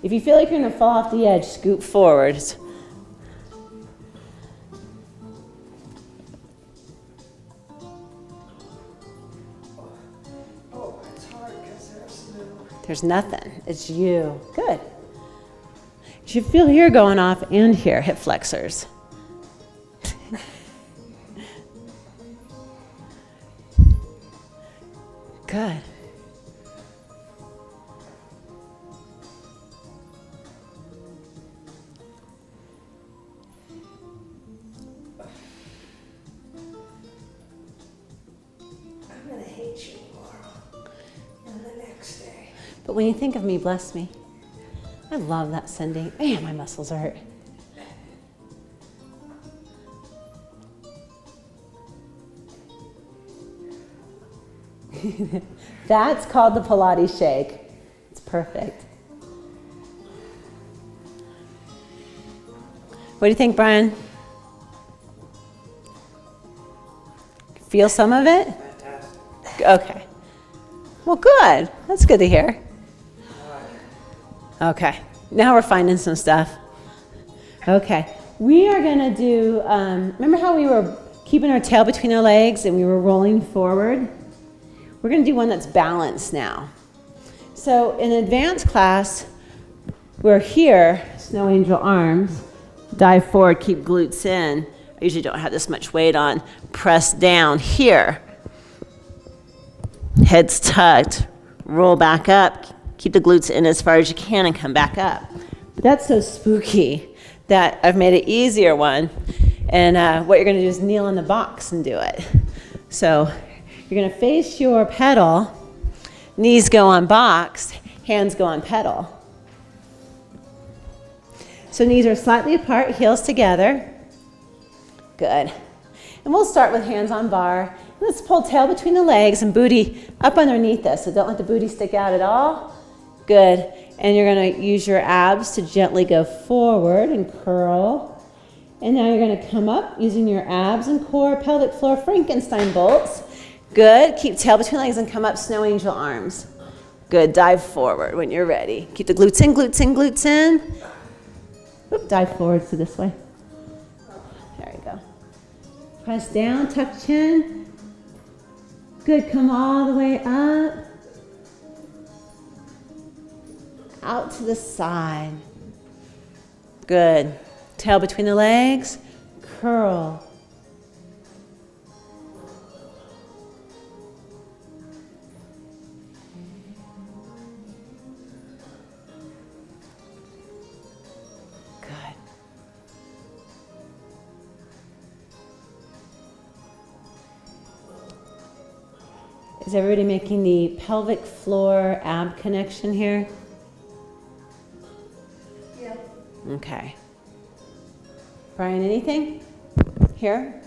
If you feel like you're going to fall off the edge, scoot forward. There's nothing. It's you. Good. You should feel here going off and here, hip flexors. Good. I'm going to hate you tomorrow and the next day. But when you think of me, bless me. I love that sending. Man, my muscles hurt. That's called the Pilates shake. It's perfect. What do you think, Brian? Feel some of it? Fantastic. Okay. Well, good. That's good to hear. Okay. Now we're finding some stuff. Okay. We are going to do, remember how we were keeping our tail between our legs and we were rolling forward? We're going to do one that's balanced now. So in advanced class, we're here, snow angel arms, dive forward, keep glutes in. I usually don't have this much weight on. Press down here. Head's tucked. Roll back up. Keep the glutes in as far as you can and come back up. But that's so spooky that I've made an easier one. And what you're going to do is kneel in the box and do it. So you're going to face your pedal. Knees go on box. Hands go on pedal. So knees are slightly apart, heels together. Good. And we'll start with hands on bar. Let's pull tail between the legs and booty up underneath us. So don't let the booty stick out at all. Good. And you're going to use your abs to gently go forward and curl. And now you're going to come up using your abs and core, pelvic floor, Frankenstein bolts. Good. Keep tail between legs and come up, snow angel arms. Good. Dive forward when you're ready. Keep the glutes in, glutes in, glutes in. Oop, dive forward to this way. There you go. Press down, tuck chin. Good, come all the way up. Out to the side. Good. Tail between the legs. Curl. Good. Is everybody making the pelvic floor ab connection here? Yeah. Okay. Brian, anything? Here?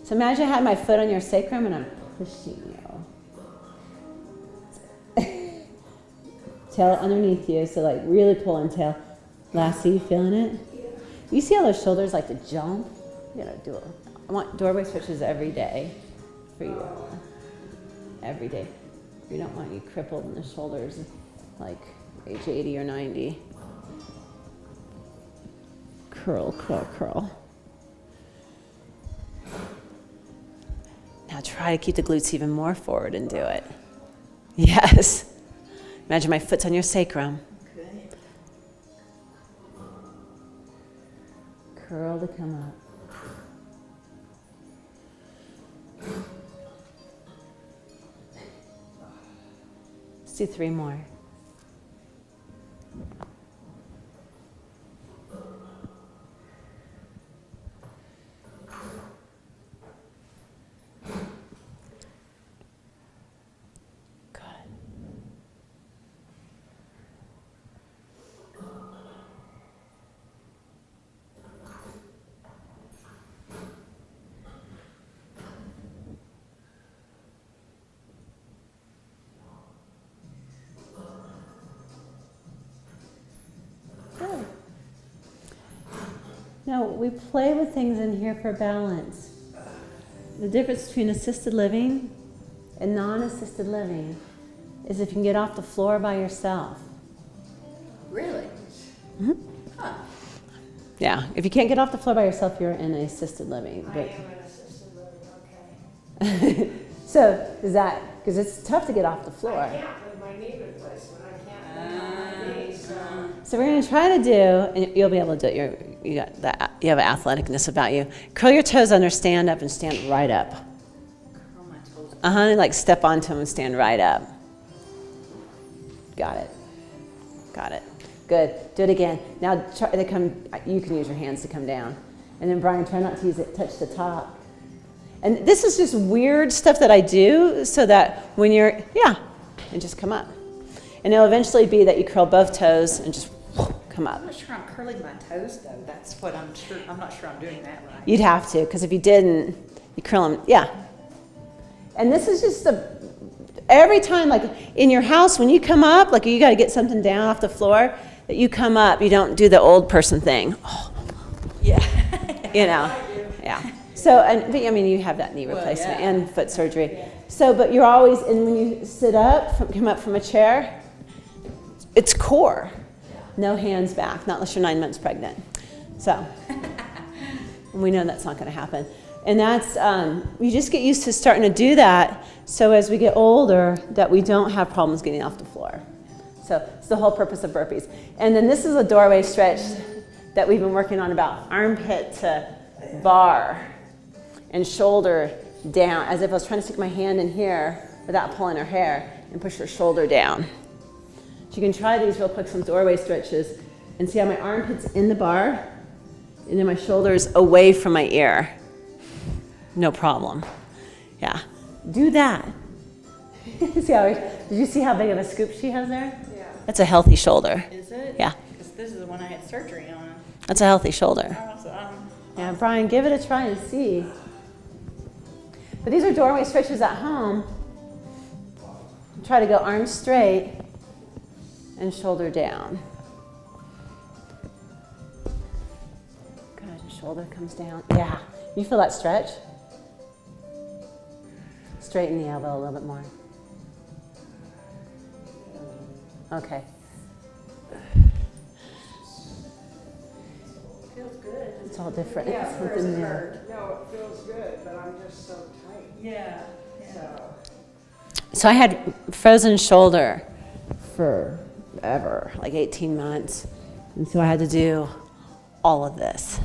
So imagine I had my foot on your sacrum and I'm pushing you. Tail underneath you, so like really pulling tail. Lassie, you feeling it? Yeah. You see how those shoulders like to jump? You gotta do it. I want doorway switches every day for you. Every day. We don't want you crippled in the shoulders like age 80 or 90. Curl, curl, curl. Now try to keep the glutes even more forward and do it. Yes. Imagine my foot's on your sacrum. Okay. Curl to come up. Let's do 3 more. Good. Good. Now, we play with things in here for balance. The difference between assisted living and non-assisted living is if you can get off the floor by yourself. Really? Mm-hmm. Huh. Yeah, if you can't get off the floor by yourself, you're in assisted living. I But am an assisted living, okay. so is that because it's tough to get off the floor? I can't with my knee replacement. I can't move my knee, so. So we're going to try to do, and you'll be able to do it. You got that. You have an athleticness about you. Curl your toes under, stand up, and stand right up. Curl my toes. Like step onto them and stand right up. Got it. Got it. Good. Do it again. Now try to come. You can use your hands to come down, and then Brian, try not to use it. Touch the top. And this is just weird stuff that I do so that when you're and just come up, and it'll eventually be that you curl both toes and just come up. I'm not sure I'm curling my toes though. That's what I'm sure. I'm not sure I'm doing that right. You'd have to, because if you didn't, you curl them. Yeah. And this is just every time, like in your house, when you come up, like you got to get something down off the floor, that you come up, you don't do the old person thing. Oh, Yeah. you know, yeah. So, but I mean, you have that knee replacement yeah. and foot surgery. So, but you're always, and when you sit up, come up from a chair, it's core. No hands back, not unless you're 9 months pregnant. So, we know that's not going to happen. And that's, you just get used to starting to do that, so as we get older, that we don't have problems getting off the floor. So it's the whole purpose of burpees. And then this is a doorway stretch that we've been working on about armpit to bar and shoulder down, as if I was trying to stick my hand in here without pulling her hair and push her shoulder down. So you can try these real quick, some doorway stretches, and see how my armpit's in the bar and then my shoulder's away from my ear. No problem. Yeah. Do that. Did you see how big of a scoop she has there? Yeah. That's a healthy shoulder. Is it? Yeah. Because this is the one I had surgery on. That's a healthy shoulder. Awesome. Yeah, Brian, give it a try and see. But these are doorway stretches at home. Try to go arms straight and shoulder down. Good, shoulder comes down. Yeah. You feel that stretch? Straighten the elbow a little bit more. Okay. Feels good. It's all different. Yeah, It's it something doesn't new. hurt. No, it feels good, but I'm just so tight. Yeah. So, So I had frozen shoulder forever, like 18 months. And so I had to do all of this.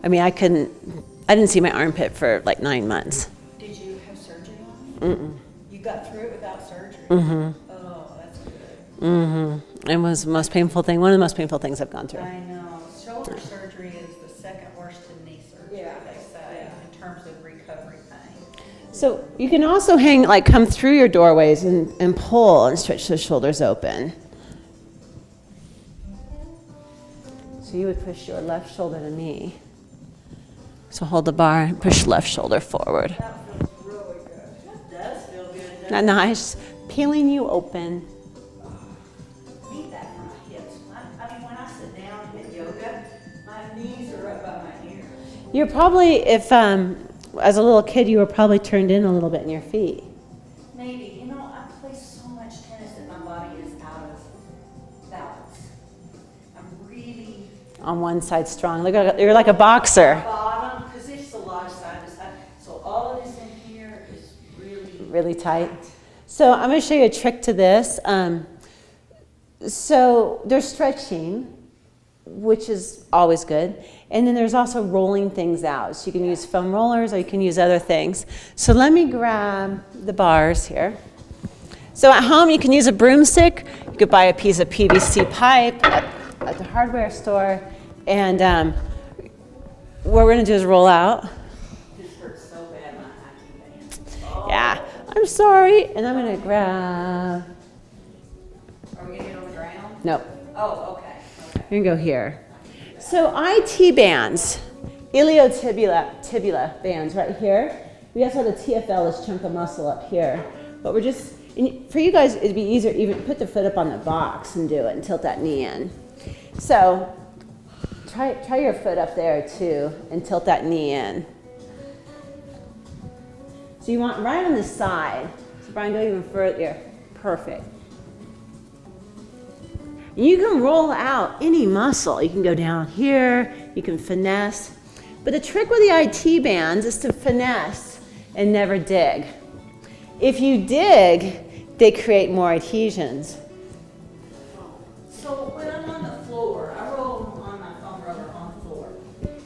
I mean, I didn't see my armpit for like 9 months. Did you have surgery on it? Mm-mm. You got through it without surgery? Mm-hmm. Oh, that's good. Mm-hmm. It was the most painful thing, one of the most painful things I've gone through. I know. Shoulder surgery is the second worst to knee surgery, Yeah. they say, in terms of recovery pain. So you can also come through your doorways and pull and stretch those shoulders open. So you would push your left shoulder to me. So hold the bar and push left shoulder forward. that feels really good. That does feel good. Isn't that nice? Peeling you open. Need that for my hips. I mean, when I sit down at yoga, my knees are up by my ears. You're probably, if as a little kid, you were probably turned in a little bit in your feet. Maybe. You know, I play so much tennis that my body is out of balance. I'm really On one side strong. Look, you're like a boxer. bottom, because there's a lot of side to side. So all of this in here is Really tight. So I'm going to show you a trick to this. So there's stretching, which is always good. And then there's also rolling things out. So you can use foam rollers or you can use other things. So let me grab the bars here. So at home you can use a broomstick. You could buy a piece of PVC pipe at the hardware store. And what we're going to do is roll out. This hurts so bad, my hiking band. Yeah, I'm sorry. And I'm going to grab, Are we going to get on the ground? nope. Oh, okay. We're going to go here. So IT bands, iliotibial bands right here. We also have the TFL, this chunk of muscle up here. But we're just, for you guys, it'd be easier even put the foot up on the box and do it and tilt that knee in. So try your foot up there too and tilt that knee in. So you want right on the side. So Brian, go even further here. Perfect. You can roll out any muscle. You can go down here, you can finesse. But the trick with the IT bands is to finesse and never dig. If you dig, they create more adhesions. So when I'm on the floor, I roll on my foam roller on the floor.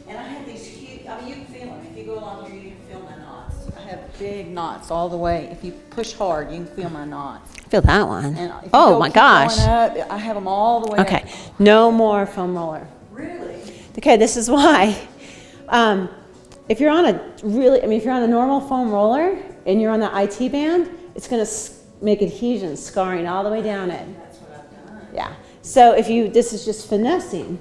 And I have these huge, I mean, you can feel them. If you go along here, you can feel my knots. I have big knots all the way. If you push hard, you can feel my knots. Feel that one. And if you Oh go my keep gosh. going up, I have them all the way Okay, up. no more foam roller. Really? Okay, this is why. If you're on if you're on a normal foam roller and you're on the IT band, it's going to make adhesions, scarring all the way down it. That's what I've done. Yeah. So this is just finessing,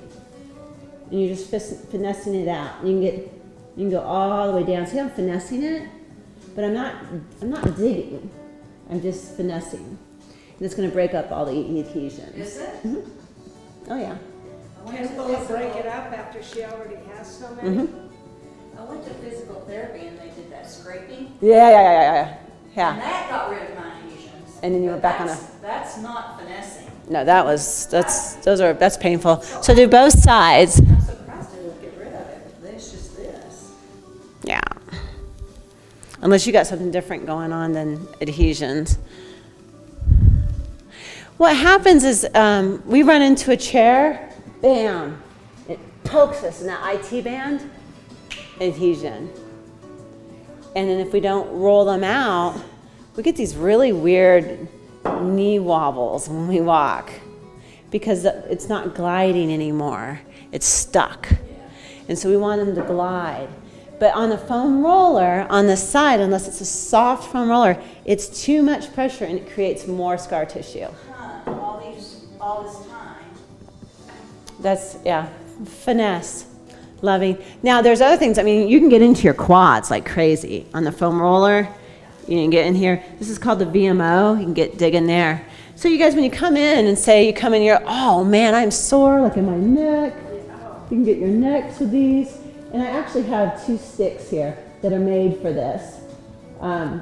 and you're just finessing it out. You can go all the way down. See, I'm finessing it, but I'm not digging. I'm just finessing. And it's going to break up all the adhesions. Is it? Oh yeah. Can we break it up after she already has so many? I went to physical therapy and they did that scraping, Yeah. and that got rid of my adhesions. And then you were But back on That's not finessing. No, that's painful. So do both sides. I'm surprised they didn't get rid of it. It's just this. Yeah. Unless you got something different going on than adhesions. What happens is we run into a chair, bam, it pokes us in that IT band, adhesion. And then if we don't roll them out, we get these really weird knee wobbles when we walk because it's not gliding anymore. It's stuck. And so we want them to glide. But on a foam roller, on the side, unless it's a soft foam roller, it's too much pressure and it creates more scar tissue. All this time. That's, finesse, loving. Now, there's other things. I mean, you can get into your quads like crazy on the foam roller. You can get in here. This is called the VMO. You can dig in there. So you guys, when you come in and say you come in here, oh man, I'm sore, like in my neck. You can get your necks with these. And I actually have 2 sticks here that are made for this. And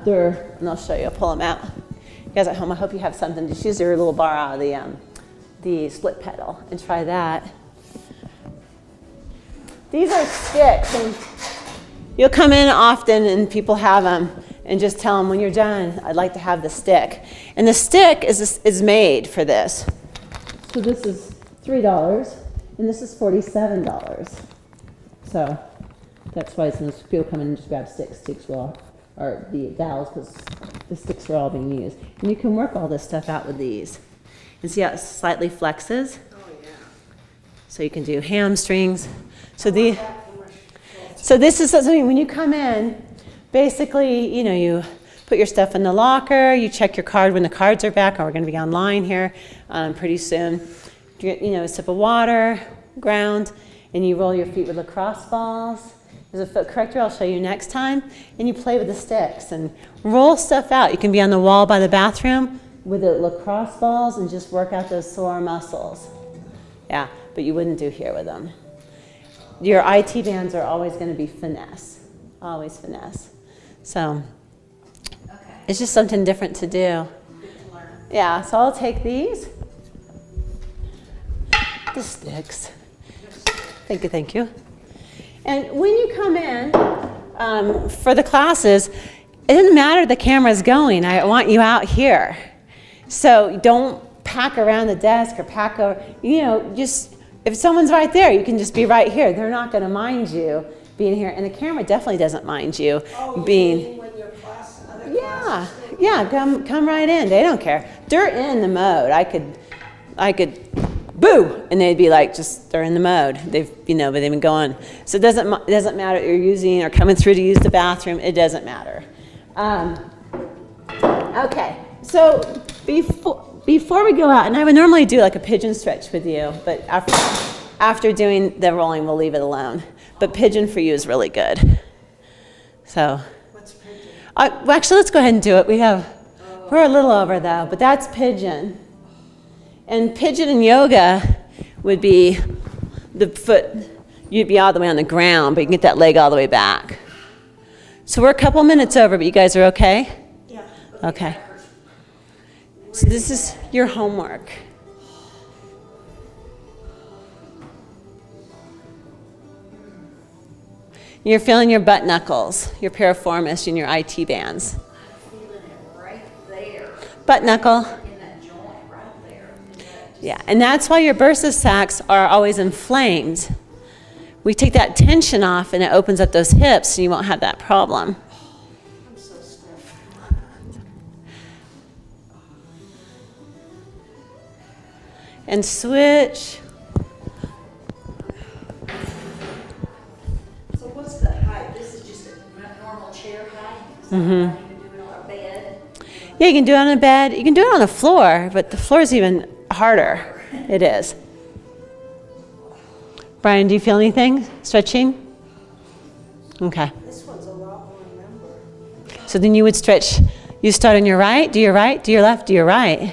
I'll show you. I'll pull them out. You guys at home, I hope you have something. Just use your little bar out of the split pedal and try that. These are sticks, and you'll come in often and people have them, and just tell them when you're done, I'd like to have the stick. And the stick is made for this. So this is $3, and this is $47. So that's why sometimes people come in and just grab sticks or the dowels, because the sticks are all being used. And you can work all this stuff out with these. And see how it slightly flexes? Oh, yeah. So you can do hamstrings. So this is something, when you come in, basically, you put your stuff in the locker, you check your card when the cards are back, or we're going to be online here pretty soon. You get, a sip of water, ground, and you roll your feet with lacrosse balls. There's a foot corrector I'll show you next time. And you play with the sticks and roll stuff out. You can be on the wall by the bathroom with the lacrosse balls and just work out those sore muscles. Yeah, but you wouldn't do here with them. Your IT bands are always going to be finesse, always finesse. So it's just something different to do. Yeah, so I'll take these, the sticks. Thank you. And when you come in for the classes, it doesn't matter the camera's going. I want you out here. So don't pack around the desk or pack over, just if someone's right there, you can just be right here. They're not going to mind you being here. And the camera definitely doesn't mind you being. When your class, other Yeah, come right in. They don't care. They're in the mode. I could, boo, and they'd be like, they're in the mode. But they've been going. So it doesn't matter if you're using or coming through to use the bathroom. It doesn't matter. Okay, so before we go out, and I would normally do like a pigeon stretch with you, but after doing the rolling, we'll leave it alone. But pigeon for you is really good. So, What's pigeon? well, actually, let's go ahead and do it. We're a little over though, but that's pigeon. And pigeon in yoga would be the foot, you'd be all the way on the ground, but you can get that leg all the way back. So we're a couple minutes over, but you guys are okay? Yeah. Okay. So this is your homework. You're feeling your butt knuckles, your piriformis, and your IT bands. I'm feeling it right there. Butt knuckle. In that joint right there. Yeah, and that's why your bursa sacs are always inflamed. We take that tension off and it opens up those hips so you won't have that problem. I'm so stiff. And switch. So what's the height? This is just a normal chair height? Is that you can do it on a bed? Yeah, you can do it on a bed. You can do it on the floor, but the floor is even harder. It is. Brian, do you feel anything? Stretching? Okay. This one's a lot more number. So then you would stretch. You start on your right, do your left, do your right.